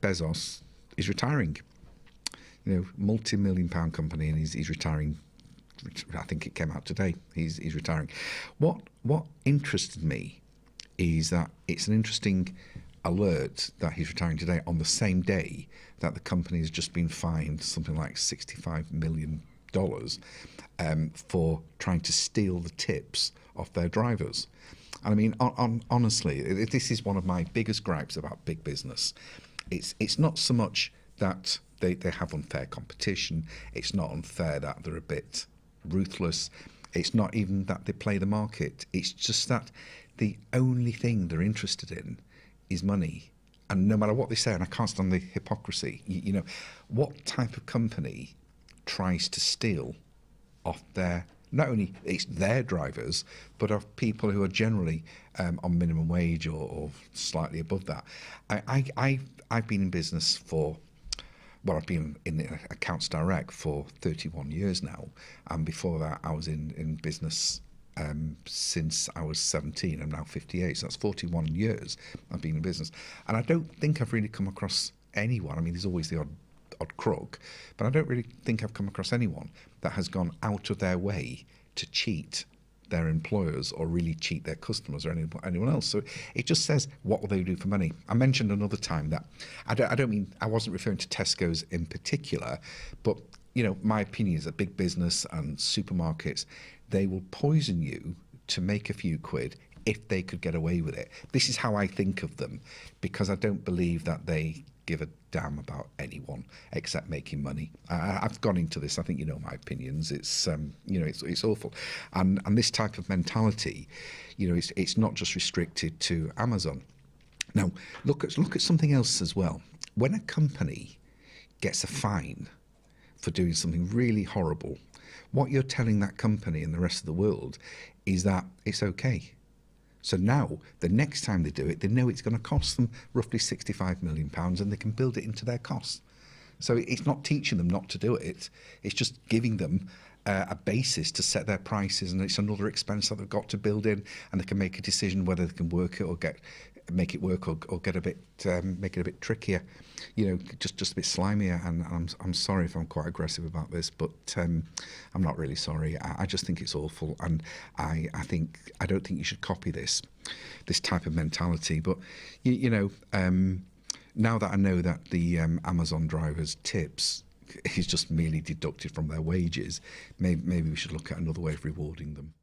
Bezos is retiring. Multi-million-pound company, and he's retiring. I think it came out today. He's retiring. What interested me is that it's an interesting alert that he's retiring today on the same day that the company has just been fined something like $65 million for trying to steal the tips off their drivers. And I mean, honestly, this is one of my biggest gripes about big business. It's not so much that they have unfair competition. It's not unfair that they're a bit ruthless. It's not even that they play the market. It's just that the only thing they're interested in is money. And no matter what they say, and I can't stand the hypocrisy, what type of company tries to steal off not only it's their drivers, but of people who are generally on minimum wage or slightly above that. I've been in business I've been in accounts direct for 31 years now, and before that I was in business since I was 17. I'm now 58, so that's 41 years I've been in business. And I don't think I've really come across anyone, I mean, there's always the odd crook, but I don't really think I've come across anyone that has gone out of their way to cheat their employers or really cheat their customers or anyone else. So it just says, what will they do for money? I mentioned another time that I wasn't referring to Tesco's in particular, but my opinion is that big business and supermarkets, they will poison you to make a few quid if they could get away with it. This is how I think of them, because I don't believe that they give a damn about anyone except making money. I've gone into this. I think you know my opinions. It's it's awful, and this type of mentality, it's not just restricted to Amazon. Now look at something else as well. When a company gets a fine for doing something really horrible, what you're telling that company and the rest of the world is that it's okay. So now, the next time they do it, they know it's going to cost them roughly £65 million, and they can build it into their costs. So it's not teaching them not to do it. It's just giving them a basis to set their prices, and it's another expense that they've got to build in, and they can make a decision whether they can work it or make it work or get make it a bit trickier, just a bit slimier. And I'm sorry if I'm quite aggressive about this, but I'm not really sorry. I just think it's awful, and I don't think you should copy this type of mentality. But now that I know that the Amazon drivers' tips is just merely deducted from their wages, maybe we should look at another way of rewarding them.